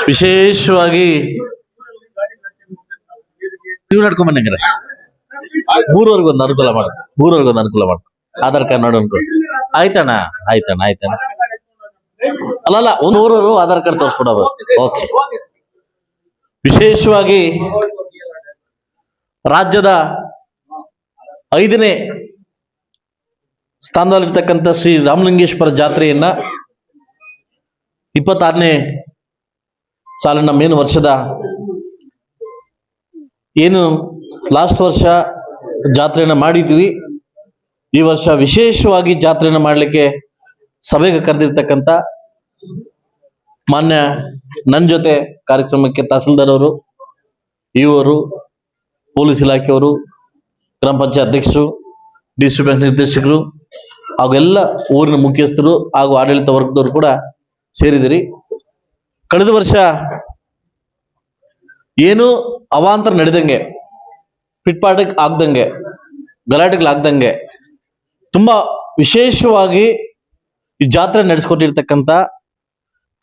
ವಿಶೇಷವಾಗಿ ನೀವು ನಡ್ಕೊಂಡ್ ಬನ್ನಂಗ್ರೆ ಮೂರವರೆಗೊಂದು ಅನುಕೂಲ ಮಾಡು, ಮೂರವರೆಗೊಂದು ಅನುಕೂಲ ಮಾಡು. ಆಧಾರ್ ಕಾರ್ಡ್ ನೋಡು ಅನ್ಕೊ. ಆಯ್ತಣ್ಣ ಆಯ್ತಣ್ಣ ಆಯ್ತಣ್ಣ ಅಲ್ಲಲ್ಲ ಒಂದು ಊರವರು ಆಧಾರ್ ಕಾರ್ಡ್ ತೋರಿಸ್ಬಿಡೋದು. ಓಕೆ. ವಿಶೇಷವಾಗಿ ರಾಜ್ಯದ 5ನೇ ಸ್ಥಾನದಲ್ಲಿರ್ತಕ್ಕಂಥ ಶ್ರೀ ರಾಮಲಿಂಗೇಶ್ವರ ಜಾತ್ರೆಯನ್ನ 26ನೇ ಸಾಲಿನ ಮೇನ್ ವರ್ಷದ ಏನು ಲಾಸ್ಟ್ ವರ್ಷ ಜಾತ್ರೆಯನ್ನ ಮಾಡಿದ್ವಿ, ಈ ವರ್ಷ ವಿಶೇಷವಾಗಿ ಜಾತ್ರೆಯನ್ನ ಮಾಡಲಿಕ್ಕೆ ಸಭೆಗೆ ಕರೆದಿರ್ತಕ್ಕಂಥ ಮಾನ್ಯ ನನ್ನ ಜೊತೆ ಕಾರ್ಯಕ್ರಮಕ್ಕೆ ತಹಸೀಲ್ದಾರ್ ಅವರು, ಇವರು, ಪೊಲೀಸ್ ಇಲಾಖೆಯವರು, ಗ್ರಾಮ ಪಂಚಾಯತ್ ಅಧ್ಯಕ್ಷರು, ಡಿಸ್ಟ್ರಿಕ್ಟ್ ಬ್ಯಾಂಕ್ ನಿರ್ದೇಶಕರು ಹಾಗೂ ಎಲ್ಲ ಊರಿನ ಮುಖ್ಯಸ್ಥರು ಹಾಗೂ ಆಡಳಿತ ವರ್ಗದವರು ಕೂಡ ಸೇರಿದಿರಿ. ಕಳೆದ ವರ್ಷ ಏನು ಅವಾಂತರ ನಡೆದಂಗೆ, ಪಿಟ್ಪಾಟಕ್ಕೆ ಆಗ್ದಂಗೆ, ಗಲಾಟೆಗಳಾಗ್ದಂಗೆ ತುಂಬಾ ವಿಶೇಷವಾಗಿ ಈ ಜಾತ್ರೆ ನಡೆಸ್ಕೊಟ್ಟಿರ್ತಕ್ಕಂಥ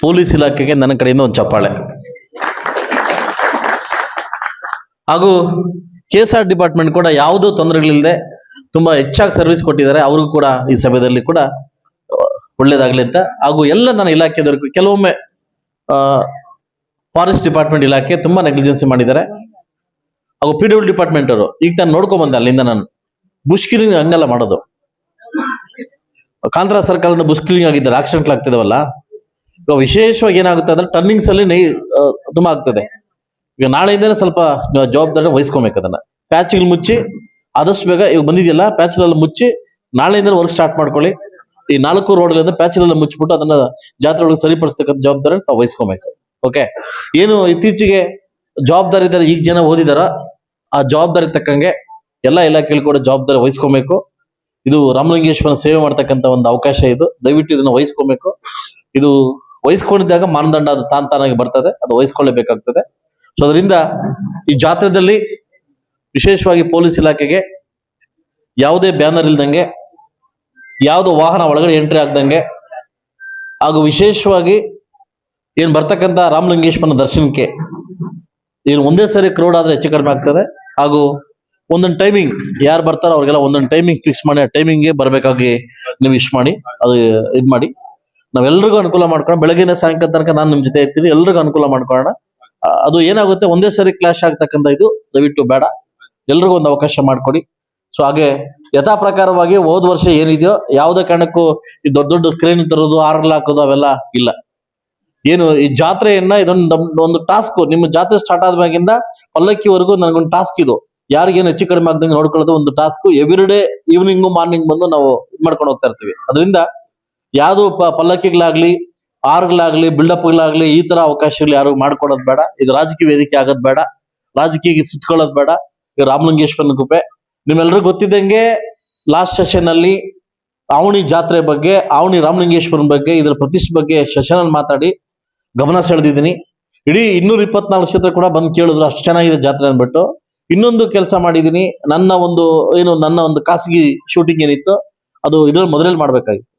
ಪೊಲೀಸ್ ಇಲಾಖೆಗೆ ನನ್ನ ಕಡೆಯಿಂದ ಒಂದು ಚಪ್ಪಾಳೆ. ಹಾಗೂ KSR ಡಿಪಾರ್ಟ್ಮೆಂಟ್ ಕೂಡ ಯಾವುದೋ ತೊಂದರೆಗಳಿಲ್ಲದೆ ತುಂಬಾ ಹೆಚ್ಚಾಗಿ ಸರ್ವಿಸ್ ಕೊಟ್ಟಿದ್ದಾರೆ. ಅವ್ರಿಗೂ ಕೂಡ ಈ ಸಭೆಯಲ್ಲಿ ಕೂಡ ಒಳ್ಳೇದಾಗ್ಲಿ ಅಂತ. ಹಾಗೂ ಎಲ್ಲ ನನ್ನ ಇಲಾಖೆದವರೆಗೂ ಕೆಲವೊಮ್ಮೆ ಫಾರೆಸ್ಟ್ ಡಿಪಾರ್ಟ್ಮೆಂಟ್ ಇಲಾಖೆ ತುಂಬಾ ನೆಗ್ಲಿಜೆನ್ಸಿ ಮಾಡಿದ್ದಾರೆ. ಹಾಗೂ PW ಡಿಪಾರ್ಟ್ಮೆಂಟ್ ಅವರು ಈಗ ನಾನು ನೋಡ್ಕೊಂಡ್ ಬಂದೆ, ಅಲ್ಲಿಂದ ನಾನು ಬುಷ್ ಕಿಲ್ಲಿಂಗ್ ಹಂಗೆಲ್ಲ ಮಾಡೋದು. ಕಾಂತರ ಸರ್ಕಾರದ ಬುಷ್ ಕಿಲ್ಲಿಂಗ್ ಆಗಿದ್ದಾರೆ, ಆಕ್ಸಿಡೆಂಟ್ಗಳಾಗ್ತಿದಾವಲ್ಲ. ಇವಾಗ ವಿಶೇಷವಾಗಿ ಏನಾಗುತ್ತೆ ಅಂದ್ರೆ ಟರ್ನಿಂಗ್ಸ್ ಅಲ್ಲಿ ತುಂಬಾ ಆಗ್ತದೆ. ಈಗ ನಾಳೆಯಿಂದನೇ ಸ್ವಲ್ಪ ಜವಾಬ್ದಾರಿ ವಹಿಸ್ಕೊಬೇಕು. ಅದನ್ನ ಪ್ಯಾಚ್ಗಳು ಮುಚ್ಚಿ ಆದಷ್ಟು ಬೇಗ ಇವಾಗ ಬಂದಿದೆಯಲ್ಲ ಪ್ಯಾಚ್ಗಳೆಲ್ಲ ಮುಚ್ಚಿ ನಾಳೆಯಿಂದ ವರ್ಕ್ ಸ್ಟಾರ್ಟ್ ಮಾಡ್ಕೊಳ್ಳಿ. ಈ 4 ರೋಡ್ಗಳಿಂದ ಪ್ಯಾಚ್ಗಳೆಲ್ಲ ಮುಚ್ಚಿಬಿಟ್ಟು ಅದನ್ನ ಜಾತ್ರೆ ಒಳಗೆ ಸರಿಪಡಿಸ್ತಕ್ಕಂಥ ಜವಾಬ್ದಾರಿ ತಾವು ವಹಿಸ್ಕೊಬೇಕು. ಓಕೆ. ಏನು ಇತ್ತೀಚೆಗೆ ಜವಾಬ್ದಾರಿ ಇದ್ದಾರೆ, ಈಗ ಜನ ಓದಿದಾರ, ಆ ಜವಾಬ್ದಾರಿ ತಕ್ಕಂಗೆ ಎಲ್ಲ ಇಲಾಖೆಗಳು ಕೂಡ ಜವಾಬ್ದಾರಿ ವಹಿಸ್ಕೊಬೇಕು. ಇದು ರಾಮಲಿಂಗೇಶ್ವರನ ಸೇವೆ ಮಾಡ್ತಕ್ಕಂಥ ಒಂದು ಅವಕಾಶ. ಇದು ದಯವಿಟ್ಟು ಇದನ್ನ ವಹಿಸ್ಕೊಬೇಕು. ಇದು ವಹಿಸ್ಕೊಂಡಿದ್ದಾಗ ಮಾನದಂಡ ಅದು ತಾನಾಗಿ ಬರ್ತದೆ, ಅದು ವಹಿಸ್ಕೊಳ್ಳೇಬೇಕಾಗ್ತದೆ. ಸೊ ಅದರಿಂದ ಈ ಜಾತ್ರೆದಲ್ಲಿ ವಿಶೇಷವಾಗಿ ಪೊಲೀಸ್ ಇಲಾಖೆಗೆ ಯಾವುದೇ ಬ್ಯಾನರ್ ಇಲ್ದಂಗೆ, ಯಾವುದೋ ವಾಹನ ಒಳಗಡೆ ಎಂಟ್ರಿ ಆಗ್ದಂಗೆ, ಹಾಗೂ ವಿಶೇಷವಾಗಿ ಏನ್ ಬರ್ತಕ್ಕಂಥ ರಾಮಲಿಂಗೇಶ್ವರನ ದರ್ಶನಕ್ಕೆ ಏನು ಒಂದೇ ಸರಿ ಕ್ರೌಡ್ ಆದ್ರೆ ಹೆಚ್ಚು ಕಡಿಮೆ ಆಗ್ತದೆ. ಹಾಗೂ ಒಂದೊಂದು ಟೈಮಿಂಗ್ ಯಾರು ಬರ್ತಾರೋ ಅವ್ರಿಗೆಲ್ಲ ಒಂದೊಂದು ಟೈಮಿಂಗ್ ಫಿಕ್ಸ್ ಮಾಡಿ ಆ ಟೈಮಿಂಗ್ಗೆ ಬರಬೇಕಾಗಿ ನೀವು ವಿಶ್ ಮಾಡಿ, ಅದು ಇದು ಮಾಡಿ ನಾವೆಲ್ರಿಗೂ ಅನುಕೂಲ ಮಾಡ್ಕೊಳ್ಳೋಣ. ಬೆಳಗ್ಗೆಯಿಂದ ಸಾಯಂಕಾಲ ತನಕ ನಾನು ನಿಮ್ ಜೊತೆ ಇರ್ತೀನಿ, ಎಲ್ರಿಗೂ ಅನುಕೂಲ ಮಾಡ್ಕೊಳ್ಳೋಣ. ಅದು ಏನಾಗುತ್ತೆ ಒಂದೇ ಸರಿ ಕ್ಲಾಶ್ ಆಗ್ತಕ್ಕಂಥ ಇದು ದಯವಿಟ್ಟು ಬೇಡ, ಎಲ್ರಿಗೂ ಒಂದು ಅವಕಾಶ ಮಾಡ್ಕೊಡಿ. ಸೊ ಹಾಗೆ ಯಥಾ ಪ್ರಕಾರವಾಗಿ ಹೋದ ವರ್ಷ ಏನಿದೆಯೋ ಯಾವುದೇ ಕಾರಣಕ್ಕೂ ಈ ದೊಡ್ಡ ದೊಡ್ಡ ಕ್ರೇನ್ ತರೋದು, ಆರ್ಗಲ್ ಹಾಕೋದು ಅವೆಲ್ಲ ಇಲ್ಲ. ಏನು ಈ ಜಾತ್ರೆಯನ್ನ ಒಂದು ಟಾಸ್ಕ್, ನಿಮ್ಮ ಜಾತ್ರೆ ಸ್ಟಾರ್ಟ್ ಆದ್ಮ್ಯಾಗಿಂದ ಪಲ್ಲಕ್ಕಿವರೆಗೂ ನನಗೊಂದು ಟಾಸ್ಕ್ ಇದು. ಯಾರಿಗೇನು ಹೆಚ್ಚು ಕಡಿಮೆ ಆಗ್ದಂಗೆ ನೋಡ್ಕೊಳ್ಳೋದು ಒಂದು task. Every day evening morning ಬಂದು ನಾವು ಇದು ಮಾಡ್ಕೊಂಡು ಹೋಗ್ತಾ ಇರ್ತೀವಿ. ಅದರಿಂದ ಯಾವ್ದು ಪಲ್ಲಕ್ಕಿಗಳಾಗ್ಲಿ, ಆರ್ಗಳಾಗ್ಲಿ, ಬಿಲ್ಡಪ್ಗಳಾಗ್ಲಿ ಈ ತರ ಅವಕಾಶಗಳು ಯಾರು ಮಾಡ್ಕೊಡೋದು ಬೇಡ. ಇದು ರಾಜಕೀಯ ವೇದಿಕೆ ಆಗೋದು ಬೇಡ, ರಾಜಕೀಯಕ್ಕೆ ಸುತ್ಕೊಳ್ಳೋದು ಬೇಡ. ಈ ರಾಮಲಿಂಗೇಶ್ವರನ ಕೃಪೆ ನಿಮ್ಮೆಲ್ಲರಿಗೂ ಗೊತ್ತಿದ್ದಂಗೆ ಲಾಸ್ಟ್ ಸೆಷನ್ ಅಲ್ಲಿ ಆವಣಿ ಜಾತ್ರೆ ಬಗ್ಗೆ, ಆವಣಿ ರಾಮಲಿಂಗೇಶ್ವರನ ಬಗ್ಗೆ, ಇದರ ಪ್ರತಿಷ್ಠೆ ಬಗ್ಗೆ ಸೆಷನ್ ಮಾತಾಡಿ ಗಮನ ಸೆಳೆದಿದ್ದೀನಿ. ಇಡೀ 224 ಕ್ಷೇತ್ರ ಕೂಡ ಬಂದು ಕೇಳಿದ್ರು ಅಷ್ಟು ಚೆನ್ನಾಗಿದೆ ಜಾತ್ರೆ ಅಂದ್ಬಿಟ್ಟು. ಇನ್ನೊಂದು ಕೆಲಸ ಮಾಡಿದೀನಿ, ನನ್ನ ಒಂದು ಖಾಸಗಿ ಶೂಟಿಂಗ್ ಏನಿತ್ತು ಅದು ಇದ್ರಲ್ಲಿ ಮೊದಲೇ ಮಾಡ್ಬೇಕಾಗಿತ್ತು.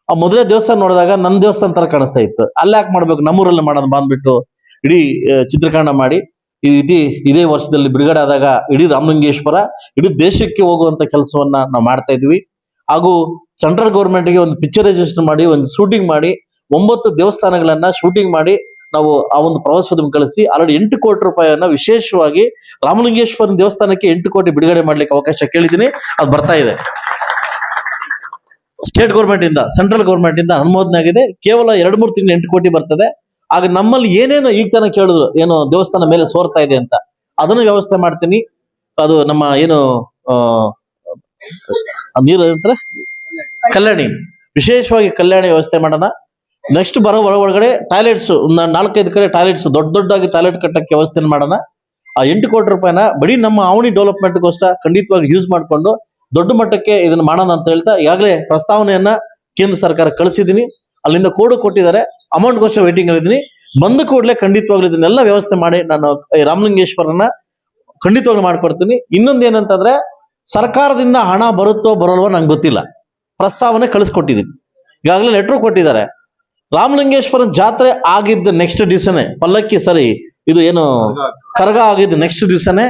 ಆ ಮೊದಲೇ ದೇವಸ್ಥಾನ ನೋಡಿದಾಗ ನನ್ನ ದೇವಸ್ಥಾನ ತರ ಕಾಣಿಸ್ತಾ ಇತ್ತು. ಅಲ್ಲೇ ಯಾಕೆ ಮಾಡ್ಬೇಕು, ನಮ್ಮೂರಲ್ಲಿ ಮಾಡೋಣ ಬಂದ್ಬಿಟ್ಟು ಇಡೀ ಚಿತ್ರೀಕರಣ ಮಾಡಿ ಈ ರೀತಿ ಇದೇ ವರ್ಷದಲ್ಲಿ ಬಿಡುಗಡೆ ಆದಾಗ ಇಡೀ ರಾಮಲಿಂಗೇಶ್ವರ ಇಡೀ ದೇಶಕ್ಕೆ ಹೋಗುವಂತ ಕೆಲಸವನ್ನ ನಾವು ಮಾಡ್ತಾ ಇದ್ವಿ. ಹಾಗೂ ಸೆಂಟ್ರಲ್ ಗೌರ್ಮೆಂಟ್ಗೆ ಒಂದು ಪಿಕ್ಚರೈಸೇಷನ್ ಮಾಡಿ, ಒಂದು ಶೂಟಿಂಗ್ ಮಾಡಿ, 9 ದೇವಸ್ಥಾನಗಳನ್ನ ಶೂಟಿಂಗ್ ಮಾಡಿ ನಾವು ಆ ಒಂದು ಪ್ರವಾಸೋದ್ಯಮ ಕಳಿಸಿ ಆಲ್ರೆಡಿ 8 ಕೋಟಿ ರೂಪಾಯಿಯನ್ನ ವಿಶೇಷವಾಗಿ ರಾಮಲಿಂಗೇಶ್ವರನ ದೇವಸ್ಥಾನಕ್ಕೆ 8 ಕೋಟಿ ಬಿಡುಗಡೆ ಮಾಡ್ಲಿಕ್ಕೆ ಅವಕಾಶ ಕೇಳಿದ್ದೀನಿ. ಅದು ಬರ್ತಾ ಇದೆ. ಸ್ಟೇಟ್ ಗೌರ್ಮೆಂಟ್ ಇಂದ, ಸೆಂಟ್ರಲ್ ಗೌರ್ಮೆಂಟ್ ಇಂದ ಅನುಮೋದನೆ ಆಗಿದೆ. ಕೇವಲ 2-3 ತಿಂಗಳು 8 ಕೋಟಿ ಬರ್ತದೆ. ಆಗ ನಮ್ಮಲ್ಲಿ ಏನೇನು ಈಗ ಜನ ಕೇಳಿದ್ರು, ಏನು ದೇವಸ್ಥಾನ ಮೇಲೆ ಸೋರ್ತಾ ಇದೆ ಅಂತ, ಅದನ್ನು ವ್ಯವಸ್ಥೆ ಮಾಡ್ತೀನಿ. ಅದು ನಮ್ಮ ಏನು ನೀರು ಅಂತಾರೆ ಕಲ್ಯಾಣಿ, ವಿಶೇಷವಾಗಿ ಕಲ್ಯಾಣಿ ವ್ಯವಸ್ಥೆ ಮಾಡೋಣ. ನೆಕ್ಸ್ಟ್ ಬರೋ ಒಳಗಡೆ ಟಾಯ್ಲೆಟ್ಸ್ 4-5 ಕಡೆ ಟಾಯ್ಲೆಟ್ಸ್ ದೊಡ್ಡದಾಗಿ ಟಾಯ್ಲೆಟ್ ಕಟ್ಟಕ್ಕೆ ವ್ಯವಸ್ಥೆ ಮಾಡೋಣ. ಆ 8 ಕೋಟಿ ರೂಪಾಯಿನ ಬರೀ ನಮ್ಮ ಆವಣಿ ಡೆವಲಪ್ಮೆಂಟ್ಗೋಸ್ಕರ ಖಂಡಿತವಾಗಿ ಯೂಸ್ ಮಾಡಿಕೊಂಡು ದೊಡ್ಡ ಮಟ್ಟಕ್ಕೆ ಇದನ್ನ ಮಾಡೋಣ ಅಂತ ಹೇಳ್ತಾ ಈಗಾಗಲೇ ಪ್ರಸ್ತಾವನೆಯನ್ನ ಕೇಂದ್ರ ಸರ್ಕಾರ ಕಳಿಸಿದೀನಿ. ಅಲ್ಲಿಂದ ಕೋಡು ಕೊಟ್ಟಿದ್ದಾರೆ, ಅಮೌಂಟ್ಗೋಸ್ಕರ ವೇಟಿಂಗ್ ಅಲ್ಲಿ ಬಂದ ಕೂಡಲೇ ಖಂಡಿತವಾಗ್ಲೂ ಇದನ್ನೆಲ್ಲ ವ್ಯವಸ್ಥೆ ಮಾಡಿ ನಾನು ರಾಮಲಿಂಗೇಶ್ವರನ ಖಂಡಿತವಾಗ್ಲೂ ಮಾಡ್ಕೊಡ್ತೀನಿ. ಇನ್ನೊಂದು ಏನಂತಂದ್ರೆ ಸರ್ಕಾರದಿಂದ ಹಣ ಬರುತ್ತೋ ಬರೋಲ್ವೋ ನಂಗೆ ಗೊತ್ತಿಲ್ಲ, ಪ್ರಸ್ತಾವನೆ ಕಳಿಸ್ಕೊಟ್ಟಿದ್ದೀನಿ. ಈಗಾಗಲೇ ಲೆಟರ್ ಕೊಟ್ಟಿದ್ದಾರೆ. ರಾಮಲಿಂಗೇಶ್ವರನ ಜಾತ್ರೆ ಆಗಿದ್ದ ನೆಕ್ಸ್ಟ್ ದಿವಸನೇ ಪಲ್ಲಕ್ಕಿ ಸರಿ ಇದು ಏನು ಕರಗ ಆಗಿದ್ದ ನೆಕ್ಸ್ಟ್ ದಿವಸನೇ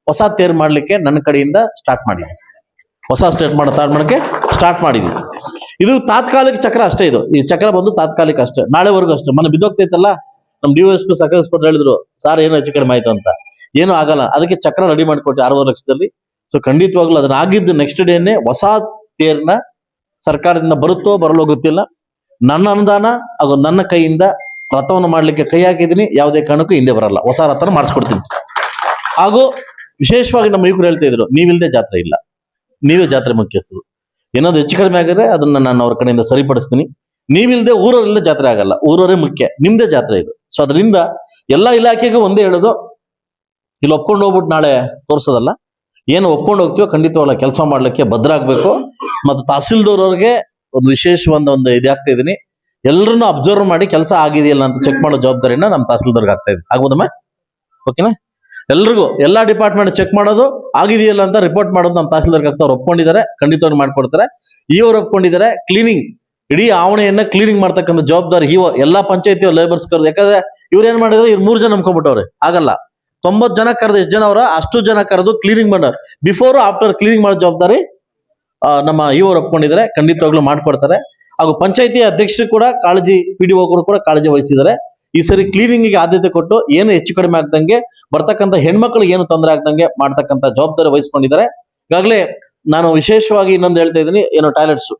ಹೊಸ ತೇರು ಮಾಡ್ಲಿಕ್ಕೆ ನನ್ನ ಕಡೆಯಿಂದ ಸ್ಟಾರ್ಟ್ ಮಾಡಿದ್ವಿ. ಹೊಸ ಸ್ಟಾರ್ಟ್ ಮಾಡಕ್ಕೆ ಸ್ಟಾರ್ಟ್ ಮಾಡಿದ್ವಿ. ಇದು ತಾತ್ಕಾಲಿಕ ಚಕ್ರ ಅಷ್ಟೇ. ಈ ಚಕ್ರ ಬಂದು ತಾತ್ಕಾಲಿಕ ಅಷ್ಟೇ, ನಾಳೆವರೆಗೂ ಅಷ್ಟೇ. ಮೊನ್ನೆ ಬಿದ್ದೋಗ್ತೈತಲ್ಲ, ನಮ್ಮ DYSP ಸಾಕಷ್ಟು ಹೇಳಿದ್ರು, ಸಾರ್ ಏನು ಹೆಚ್ಚು ಕಡಿಮೆ ಆಯ್ತು ಅಂತ. ಏನು ಆಗಲ್ಲ, ಅದಕ್ಕೆ ಚಕ್ರ ರೆಡಿ ಮಾಡಿಕೊಟ್ಟೆ 6 ಲಕ್ಷದಲ್ಲಿ. ಸೊ ಖಂಡಿತವಾಗ್ಲೂ ಅದನ್ನ ಆಗಿದ್ದು ನೆಕ್ಸ್ಟ್ ಡೇನೆ ಹೊಸ ತೇರ್ನ ಸರ್ಕಾರದಿಂದ ಬರುತ್ತೋ ಬರಲೋ ಗೊತ್ತಿಲ್ಲ, ನನ್ನ ಅನುದಾನ ಹಾಗೂ ನನ್ನ ಕೈಯಿಂದ ರಥವನ್ನು ಮಾಡ್ಲಿಕ್ಕೆ ಕೈ ಹಾಕಿದ್ದೀನಿ. ಯಾವುದೇ ಕಾರಣಕ್ಕೂ ಹಿಂದೆ ಬರಲ್ಲ, ಹೊಸ ರಥನ ಮಾಡಿಸ್ಕೊಡ್ತೀನಿ. ಹಾಗೂ ವಿಶೇಷವಾಗಿ ನಮ್ಮ ಯುವಕರು ಹೇಳ್ತಾ ಇದ್ರು, ನೀವಿಲ್ದೆ ಜಾತ್ರೆ ಇಲ್ಲ, ನೀವೇ ಜಾತ್ರೆ ಮುಖ್ಯಸ್ಥರು. ಏನಾದ್ರು ಹೆಚ್ಚು ಕಡಿಮೆ ಆಗಿದ್ರೆ ಅದನ್ನ ನಾನು ಅವ್ರ ಕಡೆಯಿಂದ ಸರಿಪಡಿಸ್ತೀನಿ. ನೀವಿಲ್ದೆ ಊರವರಿಲ್ಲದೆ ಜಾತ್ರೆ ಆಗಲ್ಲ, ಊರವರೇ ಮುಖ್ಯ, ನಿಮ್ದೇ ಜಾತ್ರೆ ಇದು. ಸೊ ಅದರಿಂದ ಎಲ್ಲಾ ಇಲಾಖೆಗೂ ಒಂದೇ ಹೇಳೋದು, ಇಲ್ಲಿ ಒಪ್ಕೊಂಡು ಹೋಗ್ಬಿಟ್ಟು ನಾಳೆ ತೋರಿಸೋದಲ್ಲ, ಏನು ಒಪ್ಕೊಂಡು ಹೋಗ್ತೀವೋ ಖಂಡಿತವಾಗ್ಲ ಕೆಲಸ ಮಾಡ್ಲಿಕ್ಕೆ ಭದ್ರ ಆಗ್ಬೇಕು. ಮತ್ತು ತಹಸೀಲ್ದವ್ರವ್ರಿಗೆ ಒಂದು ವಿಶೇಷವಾದ ಒಂದು ಇದಾಗ್ತಾ ಇದೀನಿ, ಎಲ್ಲರನ್ನು ಅಬ್ಸರ್ವ್ ಮಾಡಿ ಕೆಲಸ ಆಗಿದೆಯಲ್ಲ ಅಂತ ಚೆಕ್ ಮಾಡೋ ಜವಾಬ್ದಾರಿನ ನಮ್ಮ ತಹಸೀಲ್ದವ್ರಿಗೆ ಆಗ್ತಾ ಇದೆ. ಆಗ್ಬೋದಮ್ಮ? ಓಕೆನಾ? ಎಲ್ರಿಗೂ ಎಲ್ಲಾ ಡಿಪಾರ್ಟ್ಮೆಂಟ್ ಚೆಕ್ ಮಾಡೋದು, ಆಗಿದೆಯಲ್ಲ ಅಂತ ರಿಪೋರ್ಟ್ ಮಾಡೋದು ನಮ್ಮ ತಹಸೀಲ್ದಾರ್ಗೆ ಆಗ್ತಾ. ಅವ್ರು ಒಪ್ಕೊಂಡಿದ್ದಾರೆ, ಖಂಡಿತವಾಗಿ ಮಾಡ್ಕೊಡ್ತಾರೆ. ಇವರು ಒಪ್ಕೊಂಡಿದ್ದಾರೆ. ಕ್ಲೀನಿಂಗ್, ಇಡೀ ಆವಣೆಯನ್ನ ಕ್ಲೀನಿಂಗ್ ಮಾಡ್ತಕ್ಕಂಥ ಜವಾಬ್ದಾರಿ ಎಲ್ಲಾ ಪಂಚಾಯತಿ ಲೇಬರ್ಸ್ ಕರೆದು. ಯಾಕಂದ್ರೆ ಇವ್ರು ಏನ್ ಮಾಡಿದ್ರೆ, ಇವ್ರು 3 ಜನ ನಂಬ್ಕೊಂಡ್ಬಿಟ್ಟವ್ರೆ. ಆಗಲ್ಲ, 90 ಜನ ಕರೆದು ಎಷ್ಟು ಜನ ಅವರ ಅಷ್ಟು ಜನ ಕರೆದು ಕ್ಲೀನಿಂಗ್ ಮಾಡ, ಬಿಫೋರ್ ಆಫ್ಟರ್ ಕ್ಲೀನಿಂಗ್ ಮಾಡೋ ಜವಾಬ್ದಾರಿ ನಮ್ಮ ಇವರು ಒಪ್ಕೊಂಡಿದ್ದಾರೆ. ಖಂಡಿತವಾಗ್ಲೂ ಮಾಡ್ಕೊಡ್ತಾರೆ. ಹಾಗೂ ಪಂಚಾಯತಿ ಅಧ್ಯಕ್ಷರು ಕೂಡ ಕಾಳಜಿ, PDO ಕೂಡ ಕಾಳಜಿ ವಹಿಸಿದ್ದಾರೆ. ಈ ಸರಿ ಕ್ಲೀನಿಂಗ್ ಆದ್ಯತೆ ಕೊಟ್ಟು ಏನು ಹೆಚ್ಚು ಕಡಿಮೆ ಆಗ್ದಂಗೆ, ಬರ್ತಕ್ಕಂಥ ಹೆಣ್ಮಕ್ಳಿಗೆ ಏನು ತೊಂದರೆ ಆಗ್ದಂಗೆ ಮಾಡ್ತಕ್ಕಂಥ ಜವಾಬ್ದಾರಿ ವಹಿಸ್ಕೊಂಡಿದ್ದಾರೆ. ಈಗಾಗಲೇ ನಾನು ವಿಶೇಷವಾಗಿ ಇನ್ನೊಂದು ಹೇಳ್ತಾ ಇದ್ದೀನಿ, ಏನು ಟಾಯ್ಲೆಟ್ಸ್.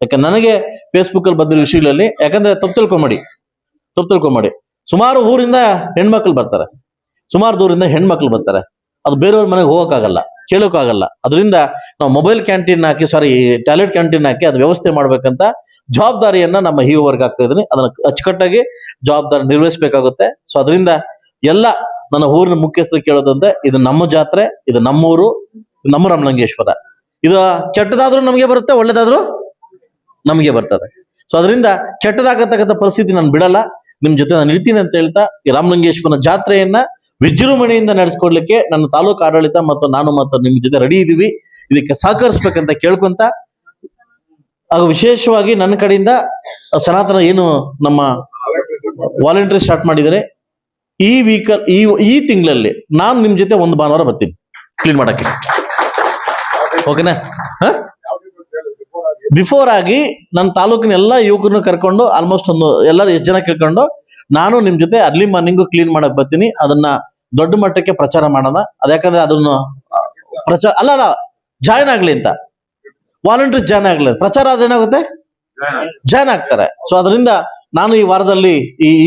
ಯಾಕಂದ್ರೆ ನನಗೆ ಫೇಸ್ಬುಕ್ ಅಲ್ಲಿ ಬಂದಿರೋ ವಿಷಯಗಳಲ್ಲಿ, ಯಾಕಂದ್ರೆ ತಪ್ಪು ತಿಳ್ಕೊಂಬೇಡಿ, ಸುಮಾರು ಊರಿಂದ ಹೆಣ್ಮಕ್ಳು ಬರ್ತಾರೆ, ಸುಮಾರು ದೂರಿಂದ ಹೆಣ್ಮಕ್ಳು ಬರ್ತಾರೆ. ಅದು ಬೇರೆಯವ್ರ ಮನೆಗೆ ಹೋಗೋಕ್ಕಾಗಲ್ಲ, ಕೇಳೋಕ್ಕಾಗಲ್ಲ. ಅದರಿಂದ ನಾವು ಮೊಬೈಲ್ ಕ್ಯಾಂಟೀನ್ ಹಾಕಿ, ಟಾಯ್ಲೆಟ್ ಕ್ಯಾಂಟೀನ್ ಹಾಕಿ ಅದು ವ್ಯವಸ್ಥೆ ಮಾಡ್ಬೇಕಂತ ಜವಾಬ್ದಾರಿಯನ್ನ ನಮ್ಮ ವರ್ಗ ಆಗ್ತಾ ಇದೀನಿ. ಅದನ್ನ ಅಚ್ಚುಕಟ್ಟಾಗಿ ಜವಾಬ್ದಾರಿ ನಿರ್ವಹಿಸಬೇಕಾಗುತ್ತೆ. ಸೊ ಅದರಿಂದ ಎಲ್ಲ ನನ್ನ ಊರಿನ ಮುಖ್ಯಸ್ಥರು ಕೇಳೋದಂತೆ, ಇದು ನಮ್ಮ ಜಾತ್ರೆ, ಇದು ನಮ್ಮೂರು, ನಮ್ಮ ರಾಮಲಿಂಗೇಶ್ವರ. ಇದು ಕೆಟ್ಟದಾದ್ರೂ ನಮಗೆ ಬರುತ್ತೆ, ಒಳ್ಳೇದಾದ್ರೂ ನಮಗೆ ಬರ್ತದೆ. ಸೊ ಅದರಿಂದ ಕೆಟ್ಟದಾಗತಕ್ಕಂಥ ಪರಿಸ್ಥಿತಿ ನಾನು ಬಿಡಲ್ಲ, ನಿಮ್ ಜೊತೆ ನಾನು ಇರ್ತೀನಿ ಅಂತ ಹೇಳ್ತಾ, ಈ ರಾಮಲಿಂಗೇಶ್ವರನ ಜಾತ್ರೆಯನ್ನ ವಿಜೃಂಭಣೆಯಿಂದ ನಡೆಸ್ಕೊಡ್ಲಿಕ್ಕೆ ನನ್ನ ತಾಲೂಕು ಆಡಳಿತ ಮತ್ತು ನಾನು ಮತ್ತು ನಿಮ್ ಜೊತೆ ರೆಡಿ ಇದೀವಿ. ಇದಕ್ಕೆ ಸಹಕರಿಸ್ಬೇಕಂತ ಕೇಳ್ಕೊಂತ, ಹಾಗೂ ವಿಶೇಷವಾಗಿ ನನ್ನ ಕಡೆಯಿಂದ ಸನಾತನ ಏನು ನಮ್ಮ ವಾಲಂಟ್ರಿ ಸ್ಟಾರ್ಟ್ ಮಾಡಿದರೆ, ಈ ವೀಕಲ್ ಈ ತಿಂಗಳಲ್ಲಿ ನಾನು ನಿಮ್ ಜೊತೆ ಒಂದು ಭಾನುವಾರ ಬರ್ತೀನಿ ಕ್ಲೀನ್ ಮಾಡಕ್ಕೆ. ಓಕೆನಾ? ಬಿಫೋರ್ ಆಗಿ ನನ್ನ ತಾಲೂಕಿನ ಎಲ್ಲ ಯುವಕರನ್ನು ಕರ್ಕೊಂಡು, ಆಲ್ಮೋಸ್ಟ್ ಎಲ್ಲರೂ ಎಷ್ಟು ಜನ ಕೇಳ್ಕೊಂಡು, ನಾನು ನಿಮ್ ಜೊತೆ ಅರ್ಲಿ ಮಾರ್ನಿಂಗು ಕ್ಲೀನ್ ಮಾಡಕ್ ಬರ್ತೀನಿ. ಅದನ್ನ ದೊಡ್ಡ ಮಟ್ಟಕ್ಕೆ ಪ್ರಚಾರ ಮಾಡೋಣ. ಅದ್ಯಾಕಂದ್ರೆ ಅದನ್ನು ಅಲ್ಲ ಜಾಯ್ನ್ ಆಗ್ಲಿ ಅಂತ, ವಾಲಂಟ್ರಿ ಜಾಯ್ನ್ ಆಗ್ಲಿ. ಪ್ರಚಾರ ಆದ್ರೆ ಏನಾಗುತ್ತೆ, ಜಾಯ್ನ್ ಆಗ್ತಾರೆ. ಸೊ ಅದರಿಂದ ನಾನು ಈ ವಾರದಲ್ಲಿ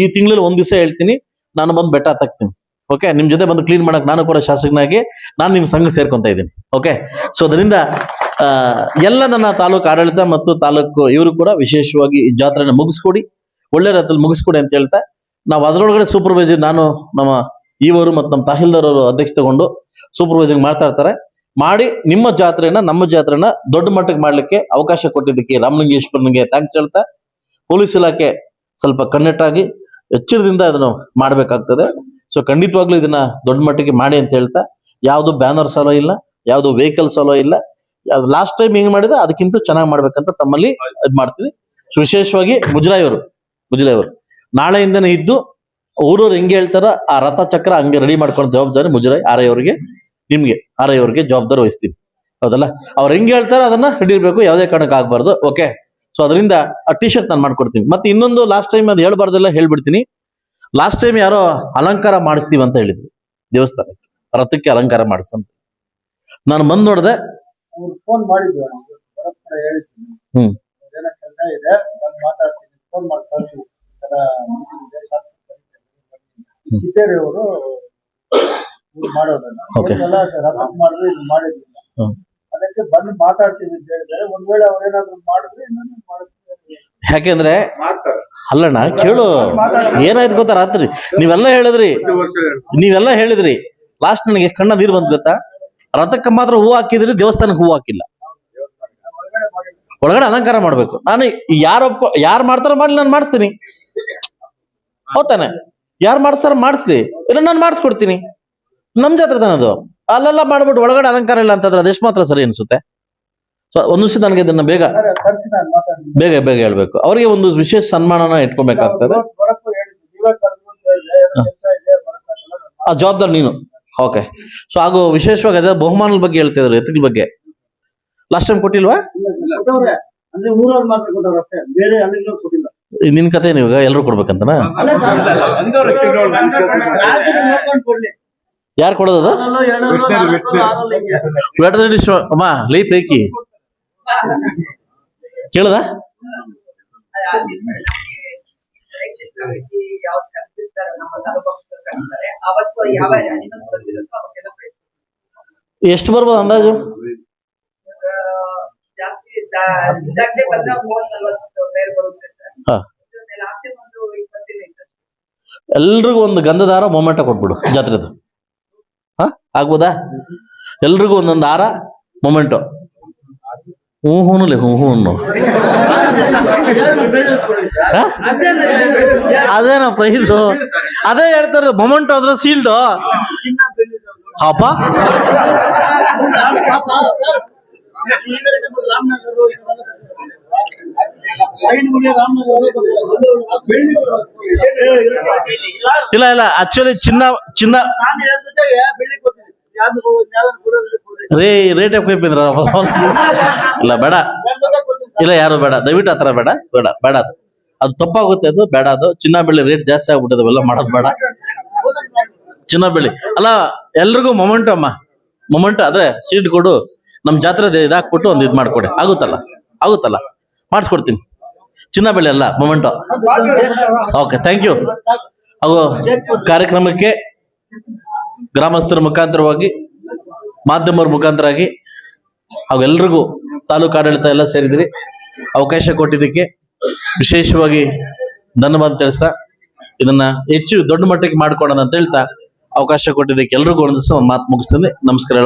ಈ ತಿಂಗಳಲ್ಲಿ ಒಂದ್ ದಿವಸ ಹೇಳ್ತೀನಿ, ನಾನು ಬಂದು ಬೆಟ್ಟ ಹತ್ತಾಕ್ತೀನಿ. ಓಕೆ, ನಿಮ್ ಜೊತೆ ಬಂದು ಕ್ಲೀನ್ ಮಾಡಕ್ ನಾನು ಕೂಡ ಶಾಸಕನಾಗಿ ನಾನು ನಿಮ್ ಸಂಘ ಸೇರ್ಕೊಂತ ಇದ್ದೀನಿ. ಓಕೆ, ಸೊ ಅದರಿಂದ ಎಲ್ಲ ನನ್ನ ತಾಲೂಕು ಆಡಳಿತ ಮತ್ತು ತಾಲೂಕು ಇವರು ಕೂಡ ವಿಶೇಷವಾಗಿ ಈ ಜಾತ್ರೆನ ಮುಗಿಸ್ಕೊಡಿ, ಒಳ್ಳೆ ರೀತಿಯಲ್ಲಿ ಮುಗಿಸ್ಕೊಡಿ ಅಂತ ಹೇಳ್ತಾ, ನಾವು ಅದರೊಳಗಡೆ ಸೂಪರ್ವೈಸರ್, ನಾನು ನಮ್ಮ ಇವರು ಮತ್ತು ನಮ್ಮ ತಹಸೀಲ್ದಾರ್ ಅವರು ಅಧ್ಯಕ್ಷ ತಗೊಂಡು ಸೂಪರ್ವೈಸಿಂಗ್ ಮಾಡ್ತಾ ಇರ್ತಾರೆ. ಮಾಡಿ ನಿಮ್ಮ ಜಾತ್ರೆನ, ನಮ್ಮ ಜಾತ್ರೆನ ದೊಡ್ಡ ಮಟ್ಟಕ್ಕೆ ಮಾಡ್ಲಿಕ್ಕೆ ಅವಕಾಶ ಕೊಟ್ಟಿದ್ದಕ್ಕೆ ರಾಮಲಿಂಗೇಶ್ವರನಿಗೆ ಥ್ಯಾಂಕ್ಸ್ ಹೇಳ್ತಾ, ಪೊಲೀಸ್ ಇಲಾಖೆ ಸ್ವಲ್ಪ ಕನ್ನೆಟ್ಟಾಗಿ ಎಚ್ಚರದಿಂದ ಅದನ್ನು ಮಾಡಬೇಕಾಗ್ತದೆ. ಸೊ ಖಂಡಿತವಾಗ್ಲೂ ಇದನ್ನ ದೊಡ್ಡ ಮಟ್ಟಿಗೆ ಮಾಡಿ ಅಂತ ಹೇಳ್ತಾ, ಯಾವುದು ಬ್ಯಾನರ್ ಸಾಲೋ ಇಲ್ಲ, ಯಾವುದು ವೆಹಿಕಲ್ ಸಾಲೋ ಇಲ್ಲ. ಲಾಸ್ಟ್ ಟೈಮ್ ಹಿಂಗ್ ಮಾಡಿದ್ರೆ ಅದಕ್ಕಿಂತ ಚೆನ್ನಾಗಿ ಮಾಡ್ಬೇಕಂತ ತಮ್ಮಲ್ಲಿ ಇದ್ ಮಾಡ್ತೀನಿ. ವಿಶೇಷವಾಗಿ ಮುಜರಾಯಿ ಅವರು ನಾಳೆಯಿಂದನೇ ಇದ್ದು ಊರವ್ರು ಹೆಂಗೆ ಹೇಳ್ತಾರ ಆ ರಥ ಚಕ್ರ ಹಂಗೆ ರೆಡಿ ಮಾಡ್ಕೊಂಡು ಜವಾಬ್ದಾರಿ ಮುಜರಾಯಿ RI ಅವರಿಗೆ, ನಿಮ್ಗೆ RI ಅವರಿಗೆ ಜವಾಬ್ದಾರಿ ವಹಿಸ್ತೀನಿ. ಹೌದಲ್ಲ? ಅವ್ರು ಹೆಂಗೆ ಹೇಳ್ತಾರ ಅದನ್ನ ರೆಡಿ ಇರ್ಬೇಕು, ಯಾವುದೇ ಕಾರಣಕ್ಕೆ ಆಗ್ಬಾರ್ದು. ಓಕೆ, ಸೊ ಅದರಿಂದ ಆ T-shirt ನಾನು ಮಾಡ್ಕೊಡ್ತೀನಿ. ಮತ್ತೆ ಇನ್ನೊಂದು ಲಾಸ್ಟ್ ಟೈಮ್ ಅದು ಹೇಳ್ಬಾರ್ದೆಲ್ಲ ಹೇಳ್ಬಿಡ್ತೀನಿ. ಲಾಸ್ಟ್ ಟೈಮ್ ಯಾರೋ ಅಲಂಕಾರ ಮಾಡಿಸ್ತೀವಿ ಅಂತ ಹೇಳಿದ್ರು, ದೇವಸ್ಥಾನಕ್ಕೆ ರಥಕ್ಕೆ ಅಲಂಕಾರ ಮಾಡಿಸಂತ. ನಾನು ಬಂದ್ ನೋಡ್ದೆ, ಫೋನ್ ಮಾಡಿದ್ವಿ, ಕೆಲಸ ಇದೆ ಮಾತಾಡ್ತೀನಿ, ಫೋನ್ ಮಾಡ್ತಾರೆ. ಚಿತ್ತೇರಿ ಅವರು ಮಾಡೋದನ್ನ ಮಾಡಿದ್ರೆ ಇದು ಮಾಡಿದ್ವಿ, ಅದಕ್ಕೆ ಬಂದು ಮಾತಾಡ್ತೀವಿ ಅಂತ ಹೇಳಿದ್ದಾರೆ. ಒಂದ್ ವೇಳೆ ಅವ್ರೇನಾದ್ರು ಮಾಡಿದ್ರೆ ಯಾಕೆಂದ್ರೆ ಅಲ್ಲಣ್ಣ ಕೇಳು, ಏನಾಯ್ತು ಗೊತ್ತಾ, ರಾತ್ರಿ ನೀವೆಲ್ಲ ಹೇಳಿದ್ರಿ ಲಾಸ್ಟ್ ನನಗೆ ಕಣ್ಣ ನೀರು ಬಂದ್ ಗೊತ್ತಾ. ರಥಕ್ಕೆ ಮಾತ್ರ ಹೂ ಹಾಕಿದ್ರಿ, ದೇವಸ್ಥಾನಕ್ಕೆ ಹೂ ಹಾಕಿಲ್ಲ. ಒಳಗಡೆ ಅಲಂಕಾರ ಮಾಡ್ಬೇಕು. ನಾನು ಯಾರು ಮಾಡ್ತಾರ ಮಾಡ್ಲಿ, ನಾನು ಮಾಡಿಸ್ತೀನಿ. ಹೌದಾನೆ? ಯಾರು ಮಾಡಿಸ್ತಾರ ಮಾಡಿಸ್ಲಿ, ಇಲ್ಲ ನಾನು ಮಾಡಿಸ್ಕೊಡ್ತೀನಿ. ನಮ್ ಜಾತ್ರೆ ತಾನದು. ಅಲ್ಲೆಲ್ಲ ಮಾಡ್ಬಿಟ್ಟು ಒಳಗಡೆ ಅಲಂಕಾರ ಇಲ್ಲ ಅಂತಂದ್ರೆ ಅದೆಷ್ಟು ಮಾತ್ರ ಸರಿ ಅನ್ಸುತ್ತೆ? ಸೊ ಒಂದು ನಿಮಿಷ ನನಗೆ ಇದನ್ನ ಬೇಗ ಕರ್ಸಿ ನಾನು ಮಾತಾಡ್ತೀನಿ. ಬೇಗ ಬೇಗ ಹೇಳ್ಬೇಕು. ಅವರಿಗೆ ಒಂದು ವಿಶೇಷ ಸನ್ಮಾನನ ಇಟ್ಕೊಬೇಕಾಗ್ತದೆ. ಬರಕ್ಕೂ ಹೇಳಿದ್ರು, ನೀವೇ ಕರೆದು ಅಂತ ಹೇಳಿದ್ರೆ ಕೆಲಸ ಇದೆ ಬರಕ್ಕಾಗಲ್ಲ. ಆ ಜವಾಬ್ದಾರಿ ನೀನು. ಓಕೆ. ಸೊ ಹಾಗೂ ವಿಶೇಷವಾಗಿ ಅದೇ ಬಹುಮಾನದ ಬಗ್ಗೆ ಹೇಳ್ತಿದ್ರು, ಎತ್ತುಗಳ ಬಗ್ಗೆ ಲಾಸ್ಟ್ ಟೈಮ್ ಕೊಟ್ಟಿಲ್ವಾ? ಕೊಟ್ಟವ್ರೆ, ಅಂದ್ರೆ ಊರವ್ರು ಮಾತ್ರ ಕೊಟ್ಟವ್ರು ಅಷ್ಟೇ, ಬೇರೆ ಅಲ್ಲಿಗೂ ಕೊಟ್ಟಿಲ್ಲ. ನಿನ್ ಕತೆ ನೀವು ಎಲ್ಲರೂ ಕೊಡ್ಬೇಕಂತನಾ? ನೋಡ್ಕೊಂಡು ಕೊಡ್ಲಿ. ಯಾರು ಕೊಡೋದದ? ವೆಟರ್ನರಿ ಅಮ್ಮ ಲೈ ಪೈಕಿ ಕೇಳದ? ಎಷ್ಟು ಬರ್ಬೋದು ಅಂದಾಜು? ಎಲ್ರಿಗೂ ಒಂದು ಗಂಧದಾರ ಮೊಮೆಂಟ ಕೊಟ್ಬಿಡು ಜಾತ್ರೆದು. ಆಗ್ಬೋದಾ? ಎಲ್ರಿಗೂ ಒಂದೊಂದು ಹಾರ ಮೊಮೆಂಟು. ಹೂನುಲೆ ಹೂನು ಅದೇನಾ ಪ್ರೈಸು? ಅದೇ ಹೇಳ್ತಾರೆ ಮೊಮೆಂಟು ಅದ್ರ ಸೀಲ್ಡು. ಹಬ್ಬ ಇಲ್ಲ ಇಲ್ಲ, ಆಕ್ಚುಲಿ ಚಿನ್ನ ರೇಟ್ ಯಾಕೆ ಇಲ್ಲ ಬೇಡ, ಇಲ್ಲ ಯಾರು ಬೇಡ, ದಯವಿಟ್ಟು ಆತರ ಬೇಡ ಬೇಡ ಬೇಡ. ಅದು ತಪ್ಪಾಗುತ್ತೆ, ಅದು ಬೇಡ. ಅದು ಚಿನ್ನ ಬೆಳ್ಳಿ ರೇಟ್ ಜಾಸ್ತಿ ಆಗ್ಬಿಟ್ಟದ, ಅವೆಲ್ಲ ಮಾಡೋದು ಬೇಡ. ಚಿನ್ನ ಬೆಳ್ಳಿ ಅಲ್ಲ, ಎಲ್ರಿಗೂ ಮೊಮೆಂಟ್ ಅಮ್ಮ, ಮೊಮೆಂಟ್ ಆದ್ರೆ ಸೀಟ್ ಕೊಡು. ನಮ್ ಜಾತ್ರೆ ಇದಾಕ್ಬಿಟ್ಟು ಒಂದು ಇದ್ ಮಾಡ್ಕೊಡಿ. ಆಗುತ್ತಲ್ಲ ಮಾಡಿಸ್ಕೊಡ್ತೀನಿ. ಚಿನ್ನ ಬೆಳ್ಳಿ ಅಲ್ಲ, ಮೊಮೆಂಟು. Okay, thank you. ಹಾಗೂ ಕಾರ್ಯಕ್ರಮಕ್ಕೆ ಗ್ರಾಮಸ್ಥರ ಮುಖಾಂತರವಾಗಿ, ಮಾಧ್ಯಮರ ಮುಖಾಂತರಾಗಿ ಹಾಗೂ ಎಲ್ರಿಗೂ ತಾಲೂಕು ಆಡಳಿತ ಎಲ್ಲ ಸೇರಿದ್ರಿ, ಅವಕಾಶ ಕೊಟ್ಟಿದ್ದಕ್ಕೆ ವಿಶೇಷವಾಗಿ ಧನ್ಯವಾದ ತಿಳಿಸ್ತಾ, ಇದನ್ನ ಹೆಚ್ಚು ದೊಡ್ಡ ಮಟ್ಟಕ್ಕೆ ಮಾಡ್ಕೊಡೋಣ ಅಂತ ಹೇಳ್ತಾ ಅವಕಾಶ ಕೊಟ್ಟಿದ್ದಕ್ಕೆ ಎಲ್ರಿಗೂ ಒಂದು ಮಾತು ಮುಗಿಸ್ತೀನಿ. ನಮಸ್ಕಾರ.